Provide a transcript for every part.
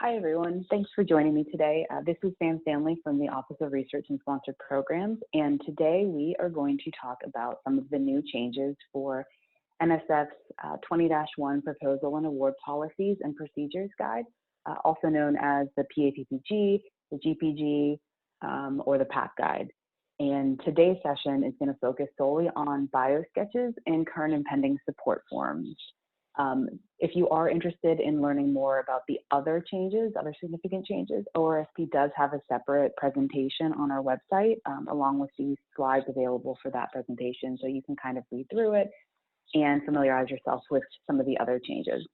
Hi, everyone. Thanks for joining me today. This is Sam Stanley from the Office of Research and Sponsored Programs, and today we are going to talk about some of the new changes for NSF's 20-1 Proposal and Award Policies and Procedures Guide, also known as the PAPPG, the GPG, or the PAP Guide. And today's session is going to focus solely on biosketches and current and pending support forms. If you are interested in learning more about the other changes, other significant changes, ORSP does have a separate presentation on our website, along with these slides available for that presentation, so you can kind of read through it and familiarize yourself with some of the other changes.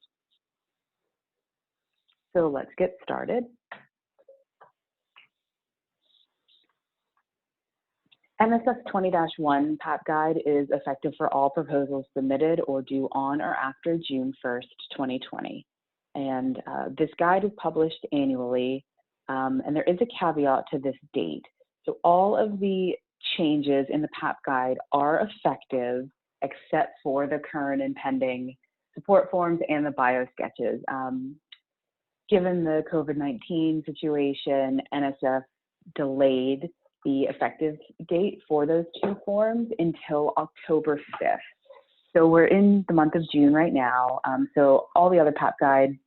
So let's get started. NSF 20-1 PAP Guide is effective for all proposals submitted or due on or after June 1st, 2020. And this guide is published annually, and there is a caveat to this date. So all of the changes in the PAP Guide are effective except for the current and pending support forms and the biosketches. Given the COVID-19 situation, NSF delayed the effective date for those two forms until October 5th. So we're in the month of June right now. So all the other PAP Guide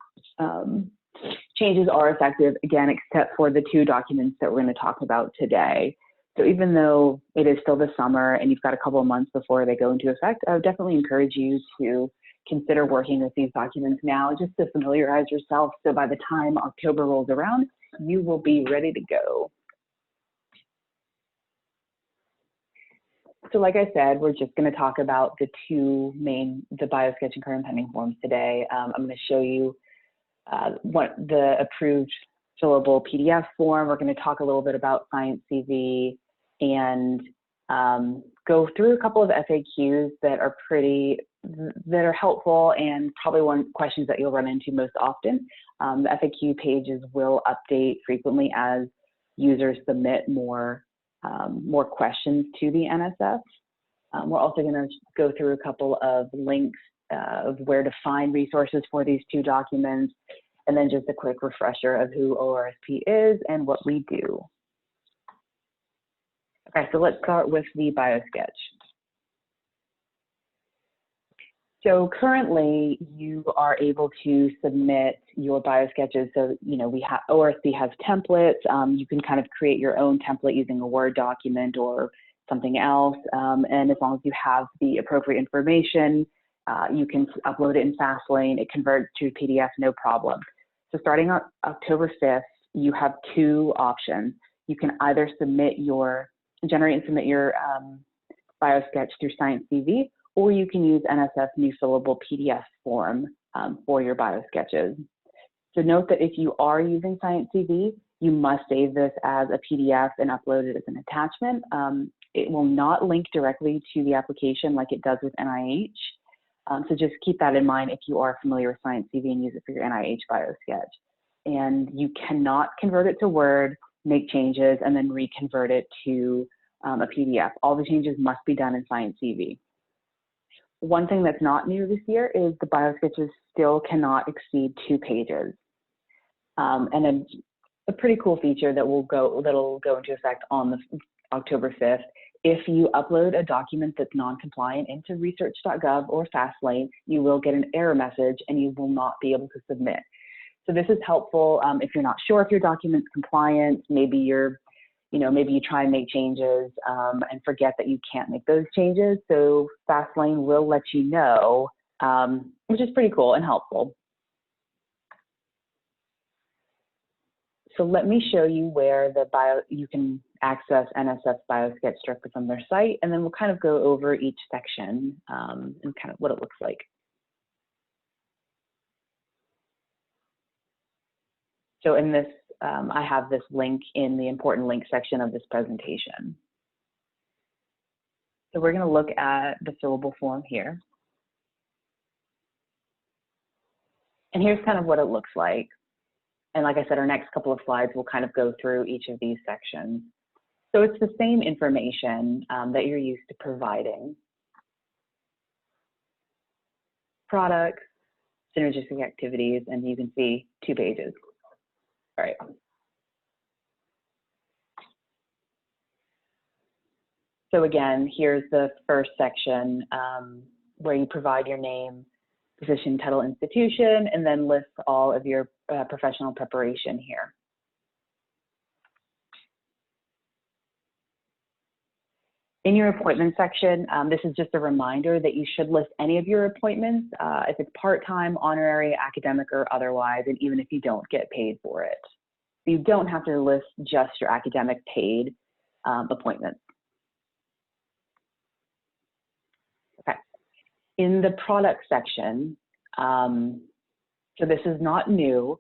changes are effective, again, except for the two documents that we're going to talk about today. So even though it is still the summer and you've got a couple of months before they go into effect, I would definitely encourage you to consider working with these documents now just to familiarize yourself. So by the time October rolls around, you will be ready to go. So like I said, we're just going to talk about the biosketch and current pending forms today. I'm going to show you what the approved fillable PDF form. We're going to talk a little bit about Science CV and go through a couple of FAQs that are helpful and probably questions that you'll run into most often. The FAQ pages will update frequently as users submit more questions to the NSF. We're also going to go through a couple of links of where to find resources for these two documents, and then just a quick refresher of who ORSP is and what we do. Okay, so let's start with the biosketch. So currently, you are able to submit your biosketches. So, ORSP has templates. You can kind of create your own template using a Word document or something else. And as long as you have the appropriate information, you can upload it in Fastlane. It converts to PDF, no problem. So starting on October 5th, you have two options. You can either generate and submit your biosketch through Science CV, or you can use NSF new fillable PDF form for your biosketches. So note that if you are using Science CV, you must save this as a PDF and upload it as an attachment. It will not link directly to the application like it does with NIH. So just keep that in mind if you are familiar with Science CV and use it for your NIH biosketch. And you cannot convert it to Word, make changes, and then reconvert it to a PDF. All the changes must be done in Science CV. One thing that's not new this year is the biosketches still cannot exceed 2 pages. And a pretty cool feature that'll go into effect on October 5th. If you upload a document that's non-compliant into research.gov or Fastlane, you will get an error message and you will not be able to submit. So this is helpful if you're not sure if your document's compliant. Maybe you try and make changes and forget that you can't make those changes. So Fastlane will let you know, which is pretty cool and helpful. So let me show you where you can access NSF Biosketch directly from their site, and then we'll kind of go over each section and kind of what it looks like. So in this, I have this link in the important link section of this presentation. So we're going to look at the fillable form here. And here's kind of what it looks like. And like I said, our next couple of slides will kind of go through each of these sections. So it's the same information that you're used to providing. Products, synergistic activities, and you can see 2 pages. All right. So again, here's the first section where you provide your name, position, title, institution, and then list all of your professional preparation here. In your appointment section, this is just a reminder that you should list any of your appointments, if it's part-time, honorary, academic, or otherwise, and even if you don't get paid for it. You don't have to list just your academic paid appointments. Okay. In the product section, so this is not new,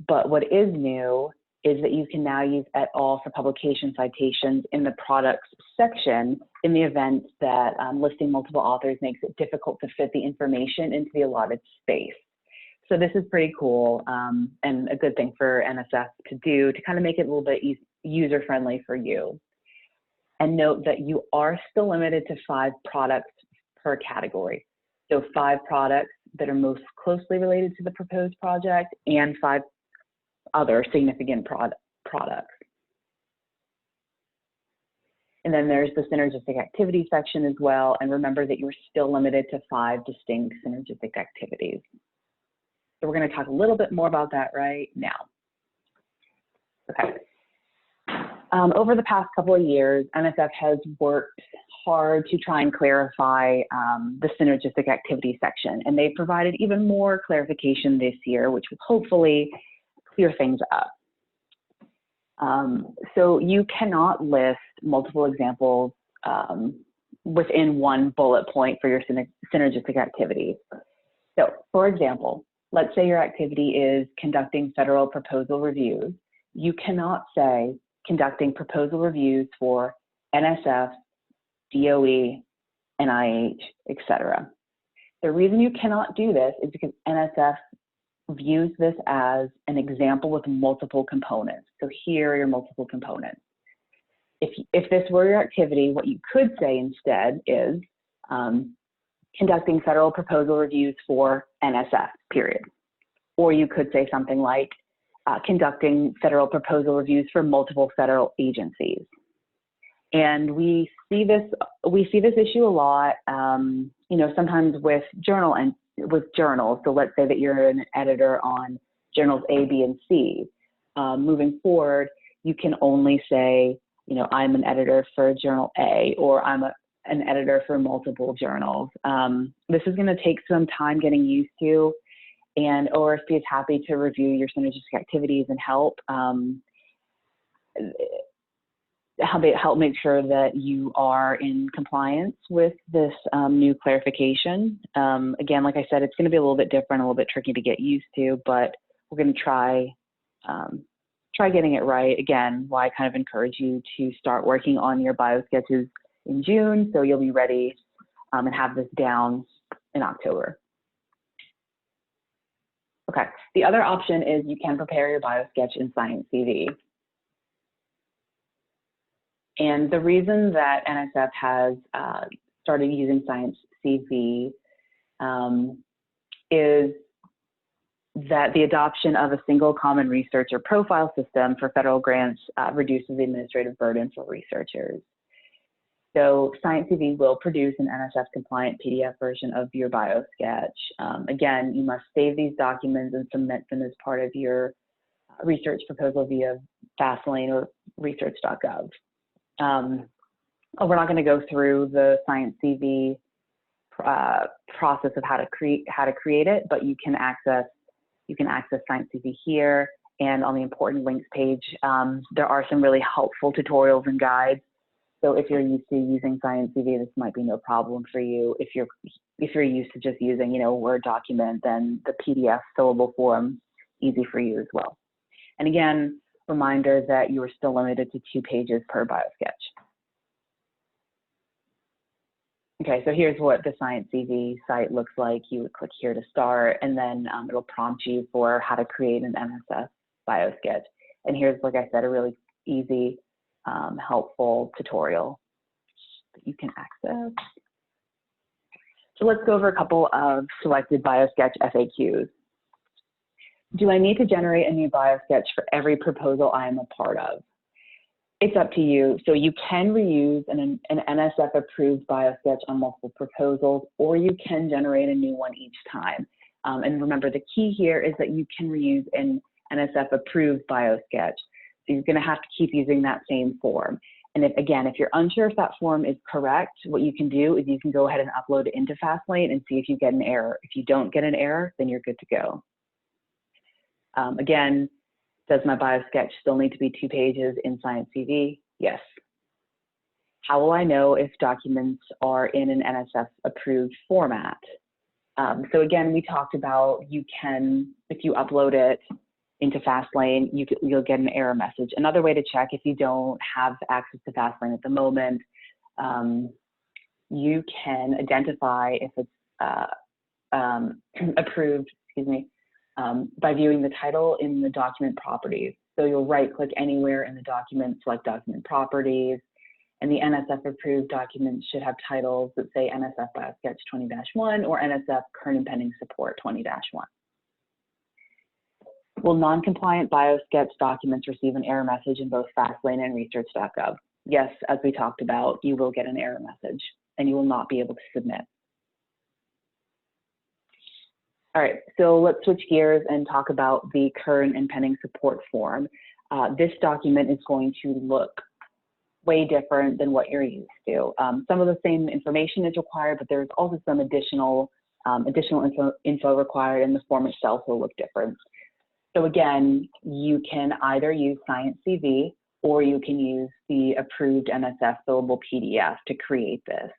but what is new is that you can now use et al. For publication citations in the products section in the event that listing multiple authors makes it difficult to fit the information into the allotted space. So this is pretty cool and a good thing for NSF to do to kind of make it a little bit user-friendly for you. And note that you are still limited to 5 products per category. So 5 products that are most closely related to the proposed project and 5 other significant products. And then there's the synergistic activity section as well. And remember that you're still limited to 5 distinct synergistic activities. So we're going to talk a little bit more about that right now. Okay. Over the past couple of years, NSF has worked hard to try and clarify the synergistic activity section. And they provided even more clarification this year, which will hopefully clear things up. So you cannot list multiple examples within one bullet point for your synergistic activities. So for example, let's say your activity is conducting federal proposal reviews. You cannot say conducting proposal reviews for NSF, DOE, NIH, etc. The reason you cannot do this is because NSF views this as an example with multiple components. So here are your multiple components. If this were your activity, what you could say instead is conducting federal proposal reviews for NSF, period. Or you could say something like conducting federal proposal reviews for multiple federal agencies. And we see this issue a lot, you know, sometimes with journals. So let's say that you're an editor on journals A, B, and C. Moving forward, you can only say, you know, I'm an editor for journal A, or I'm an editor for multiple journals. This is going to take some time getting used to, and ORSP is happy to review your synergistic activities and help make sure that you are in compliance with this new clarification. Again, like I said, it's going to be a little bit different, a little bit tricky to get used to, but we're going to try getting it right. Again, why I kind of encourage you to start working on your biosketches in June, so you'll be ready and have this down in October. Okay, the other option is you can prepare your biosketch in Science CV. And the reason that NSF has started using Science CV is that the adoption of a single common researcher profile system for federal grants reduces the administrative burden for researchers. So Science CV will produce an NSF compliant PDF version of your biosketch. Again, you must save these documents and submit them as part of your research proposal via Fastlane or research.gov. We're not going to go through the Science CV process of how to create it, but you can access Science CV here, and on the important links page, there are some really helpful tutorials and guides. So if you're used to using Science CV, this might be no problem for you. If you're used to just using, you know, a Word document, then the PDF fillable form, easy for you as well. And again, reminder that you are still limited to 2 pages per biosketch. Okay, so here's what the Science CV site looks like. You would click here to start, and then it'll prompt you for how to create an NSF biosketch. And here's, like I said, a really easy, helpful tutorial that you can access. So let's go over a couple of selected biosketch FAQs. Do I need to generate a new biosketch for every proposal I am a part of? It's up to you. So you can reuse an NSF approved biosketch on multiple proposals, or you can generate a new one each time. And remember, the key here is that you can reuse an NSF approved biosketch. So you're gonna have to keep using that same form. And if you're unsure if that form is correct, what you can do is you can go ahead and upload it into Fastlane and see if you get an error. If you don't get an error, then you're good to go. Again, does my biosketch still need to be 2 pages in Science CV? Yes. How will I know if documents are in an NSF approved format? So again, we talked about you can, if you upload it into Fastlane, you'll get an error message. Another way to check if you don't have access to Fastlane at the moment, you can identify if it's approved, by viewing the title in the document properties. So you'll right-click anywhere in the document, select document properties, and the NSF approved documents should have titles that say NSF Biosketch 20-1 or NSF Current and Pending Support 20-1. Will non-compliant biosketch documents receive an error message in both Fastlane and research.gov? Yes, as we talked about, you will get an error message and you will not be able to submit. All right, so let's switch gears and talk about the current and pending support form. This document is going to look way different than what you're used to. Some of the same information is required, but there's also some additional info required, and the form itself will look different. So again, you can either use Science CV or you can use the approved NSF fillable PDF to create this.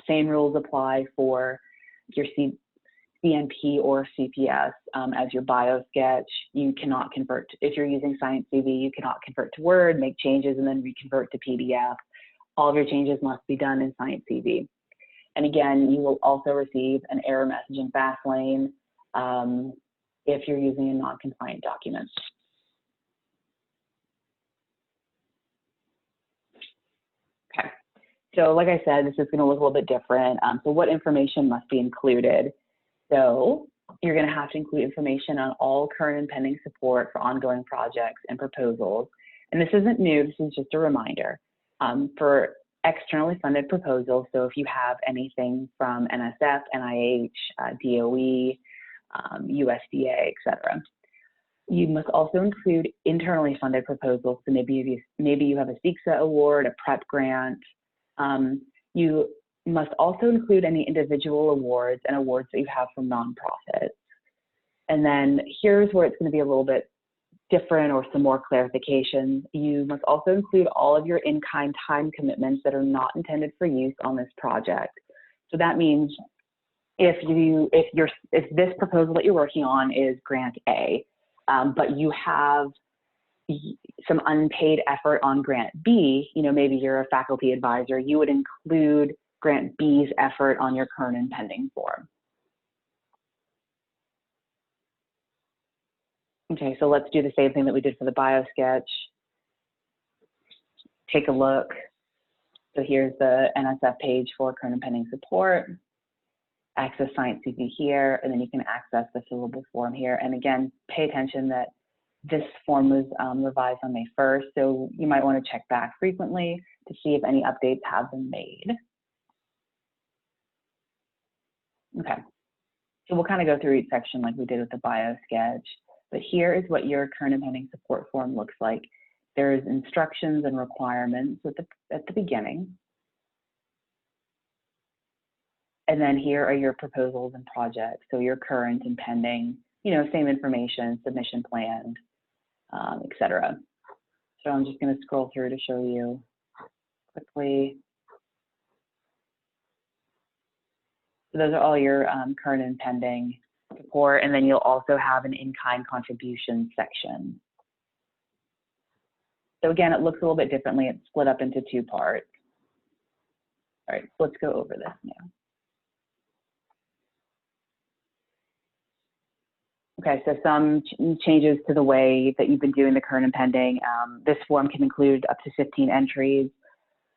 Same rules apply for your CNP or CPS as your biosketch. You cannot convert, if you're using Science CV, you cannot convert to Word, make changes, and then reconvert to PDF. All of your changes must be done in Science CV. And again, you will also receive an error message in Fastlane if you're using a non-compliant document. Okay, so like I said, this is going to look a little bit different. So what information must be included? So you're going to have to include information on all current and pending support for ongoing projects and proposals. And this isn't new, this is just a reminder. For externally funded proposals, so if you have anything from NSF, NIH, DOE, USDA, etc. You must also include internally funded proposals. So maybe you have a CEQA award, a PrEP grant. You must also include any individual awards and awards that you have from nonprofits. And then here's where it's going to be a little bit different or some more clarification. You must also include all of your in-kind time commitments that are not intended for use on this project. So that means if this proposal that you're working on is grant A, but you have some unpaid effort on grant B, maybe you're a faculty advisor, you would include grant B's effort on your current and pending form. Okay, so let's do the same thing that we did for the biosketch. Take a look. So here's the NSF page for current and pending support. Access Science CV here, and then you can access the fillable form here. And again, pay attention that this form was revised on May 1st, so you might want to check back frequently to see if any updates have been made. Okay, so we'll kind of go through each section like we did with the biosketch, but here is what your current and pending support form looks like. There's instructions and requirements at the beginning. And then here are your proposals and projects. So your current and pending, same information, submission planned, etc. So I'm just going to scroll through to show you quickly. So those are all your current and pending support. And then you'll also have an in-kind contribution section. So again, it looks a little bit differently. It's split up into 2 parts. All right, so let's go over this now. Okay, so some changes to the way that you've been doing the current and pending. This form can include up to 15 entries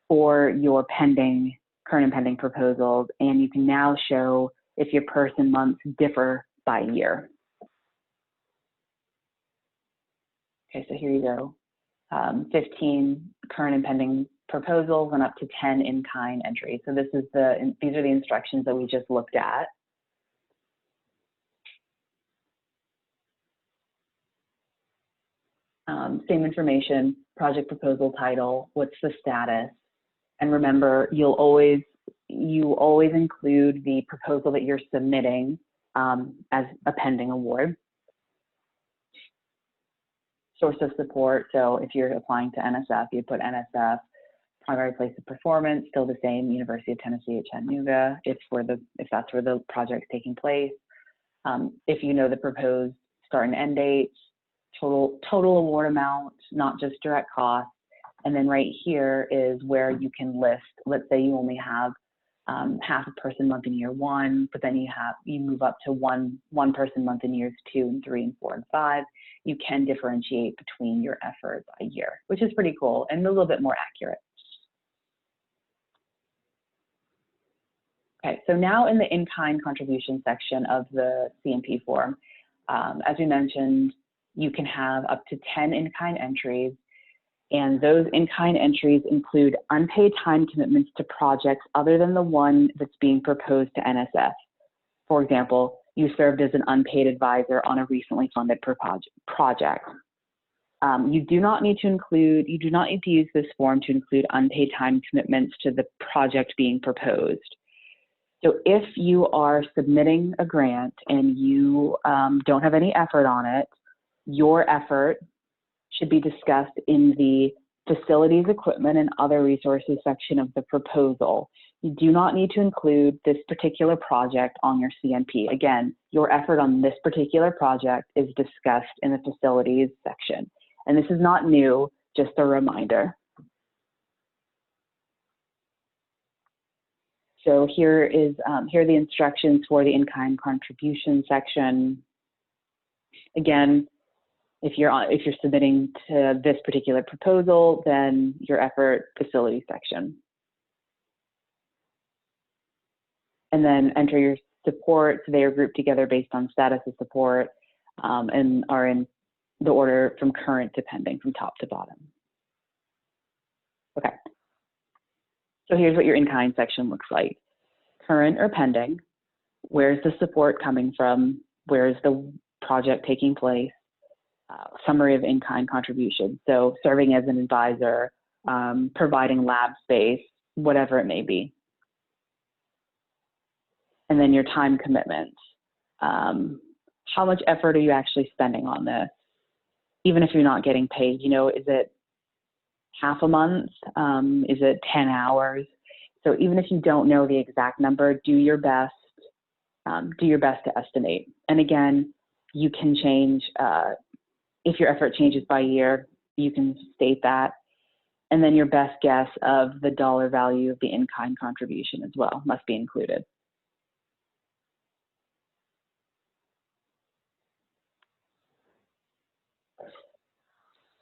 for your current and pending proposals, and you can now show if your person months differ by year. Okay, so here you go. 15 current and pending proposals and up to 10 in-kind entries. So these are the instructions that we just looked at. Same information, project proposal title, what's the status, and remember, you always include the proposal that you're submitting as a pending award. Source of support, so if you're applying to NSF, you put NSF. Primary place of performance, still the same, University of Tennessee at Chattanooga, if that's where the project's taking place. If you know the proposed start and end dates, total award amount, not just direct costs. And then right here is where you can list, let's say you only have half a person month in year 1, but then you move up to one person month in years 2 and 3 and 4 and 5. You can differentiate between your efforts by year, which is pretty cool and a little bit more accurate. Okay, so now in the in-kind contribution section of the CNP form, as we mentioned, you can have up to 10 in-kind entries, and those in-kind entries include unpaid time commitments to projects other than the one that's being proposed to NSF. For example, you served as an unpaid advisor on a recently funded project. You do not need to use this form to include unpaid time commitments to the project being proposed. So if you are submitting a grant and you don't have any effort on it, your effort should be discussed in the facilities, equipment, and other resources section of the proposal. You do not need to include this particular project on your CNP. Again, your effort on this particular project is discussed in the facilities section. And this is not new, just a reminder. So here are the instructions for the in-kind contribution section. Again, if you're submitting to this particular proposal, then your effort facility section. And then enter your support. So they are grouped together based on status of support and are in the order from current to pending, from top to bottom. Okay. So here's what your in-kind section looks like. Current or pending, where's the support coming from, where's the project taking place, summary of in-kind contributions, so serving as an advisor, providing lab space, whatever it may be. And then your time commitment. How much effort are you actually spending on this? Even if you're not getting paid, you know, is it half a month? Is it 10 hours? So even if you don't know the exact number, do your best to estimate. And again, you can change, if your effort changes by year, you can state that. And then your best guess of the dollar value of the in-kind contribution as well must be included.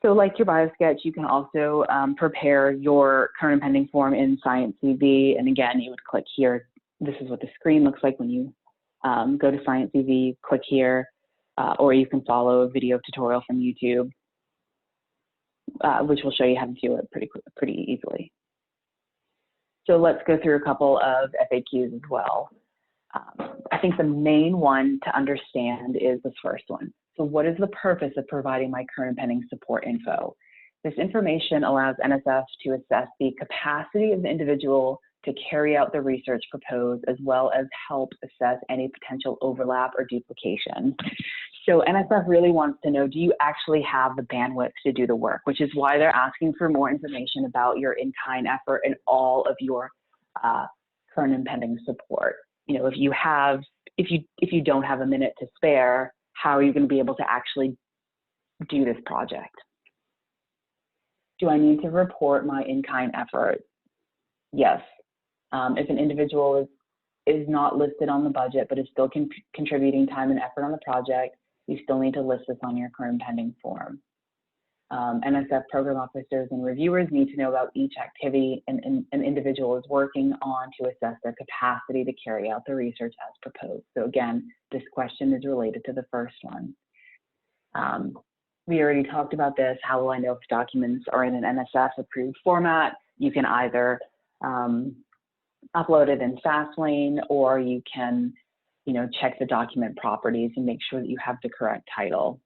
So like your Biosketch, you can also prepare your current and pending form in Science CV. And again, you would click here. This is what the screen looks like when you go to Science CV, click here, or you can follow a video tutorial from YouTube, which will show you how to do it pretty easily. So let's go through a couple of FAQs as well. I think the main one to understand is this first one. So what is the purpose of providing my current and pending support info? This information allows NSF to assess the capacity of the individual to carry out the research proposed, as well as help assess any potential overlap or duplication. So NSF really wants to know, do you actually have the bandwidth to do the work, which is why they're asking for more information about your in-kind effort and all of your current and pending support. You know, if you don't have a minute to spare, how are you going to be able to actually do this project? Do I need to report my in-kind effort? Yes. If an individual is not listed on the budget, but is still contributing time and effort on the project, you still need to list this on your current and pending form. NSF program officers and reviewers need to know about each activity an individual is working on to assess their capacity to carry out the research as proposed. So again, this question is related to the first one. We already talked about this. How will I know if documents are in an NSF approved format? You can either upload it in Fastlane, or you can, check the document properties and make sure that you have the correct title.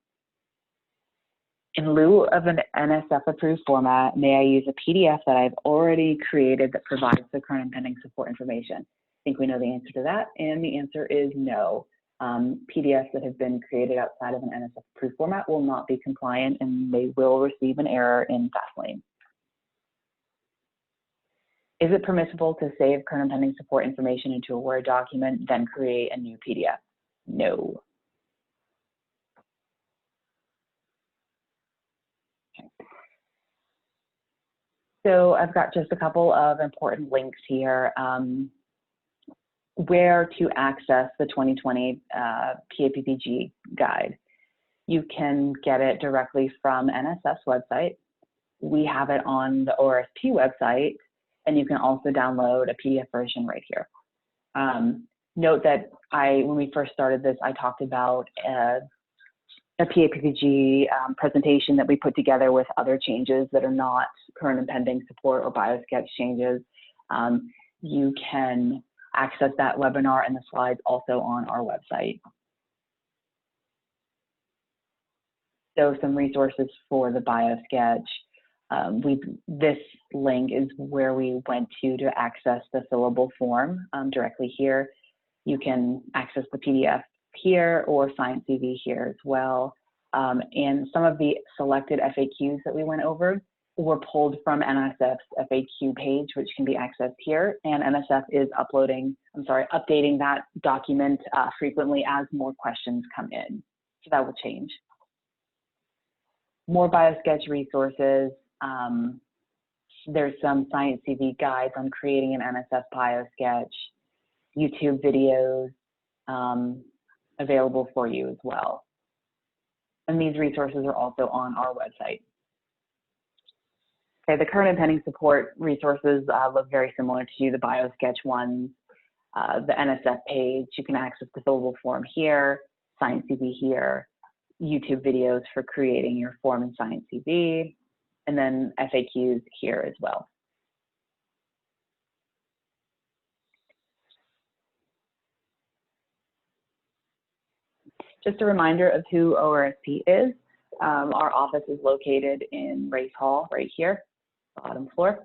In lieu of an NSF approved format, may I use a PDF that I've already created that provides the current and pending support information? I think we know the answer to that, and the answer is no. PDFs that have been created outside of an NSF approved format will not be compliant, and they will receive an error in Fastlane. Is it permissible to save current and pending support information into a Word document, then create a new PDF? No. Okay. So I've got just a couple of important links here. Where to access the 2020 PAPPG guide. You can get it directly from NSF's website. We have it on the ORSP website, and you can also download a PDF version right here. Note that when we first started this, I talked about a PAPPG presentation that we put together with other changes that are not current and pending support or Biosketch changes. You can access that webinar and the slides also on our website. So some resources for the Biosketch. This link is where we went to access the fillable form directly here. You can access the PDF here or Science CV here as well. And some of the selected FAQs that we went over were pulled from NSF's FAQ page, which can be accessed here. And NSF is updating that document frequently as more questions come in. So that will change. More Biosketch resources. There's some Science CV guides on creating an NSF Biosketch, YouTube videos available for you as well. And these resources are also on our website. Okay, the current and pending support resources look very similar to the Biosketch ones. The NSF page, you can access the fillable form here, Science CV here, YouTube videos for creating your form in Science CV, and then FAQs here as well. Just a reminder of who ORSP is. Our office is located in Race Hall right here, bottom floor.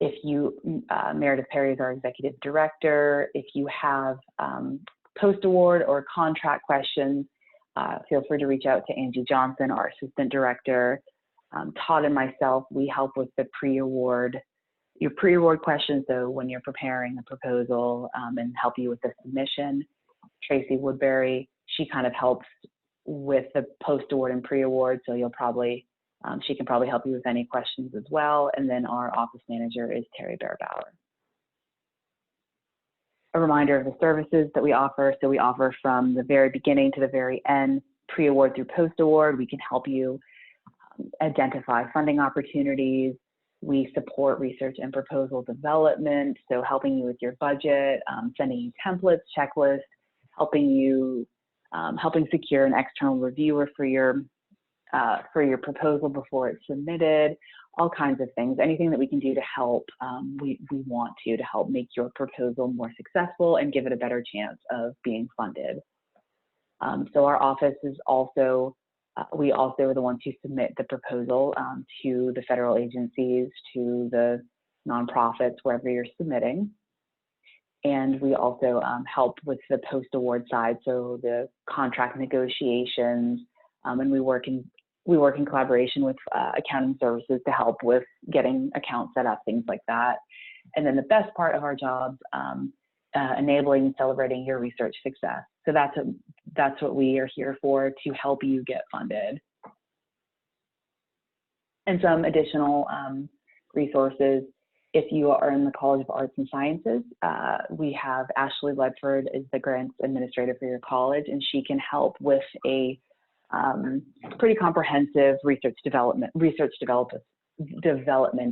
Meredith Perry is our executive director. If you have post-award or contract questions, feel free to reach out to Angie Johnson, our assistant director. Todd and myself, we help with the your pre-award questions, so when you're preparing the proposal, and help you with the submission. Tracy Woodbury, she kind of helps with the post-award and pre-award, so she can probably help you with any questions as well. And then our office manager is Terry Bearbauer. A reminder of the services that we offer. So we offer from the very beginning to the very end, pre-award through post-award. We can help you identify funding opportunities. We support research and proposal development, so helping you with your budget, sending you templates, checklists, helping secure an external reviewer for your proposal before it's submitted, all kinds of things. Anything that we can do to help, we want to help make your proposal more successful and give it a better chance of being funded. So our office is also, we also are the ones who submit the proposal to the federal agencies, to the nonprofits, wherever you're submitting. And we also help with the post-award side, so the contract negotiations, and we work in collaboration with accounting services to help with getting accounts set up, things like that. And then the best part of our jobs, enabling and celebrating your research success. So that's what we are here for, to help you get funded. And some additional resources. If you are in the College of Arts and Sciences, we have Ashley Ledford is the grants administrator for your college, and she can help with a pretty comprehensive research development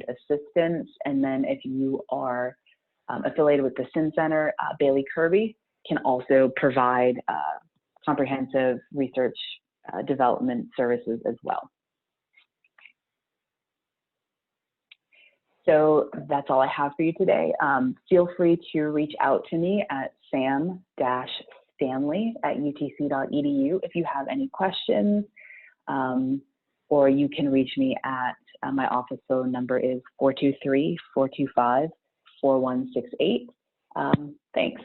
assistance. And then if you are affiliated with the SIN Center, Bailey Kirby can also provide comprehensive research development services as well. So that's all I have for you today. Feel free to reach out to me at sam-stanley@utc.edu if you have any questions, or you can reach me at my office phone number is 423-425-4168. Thanks.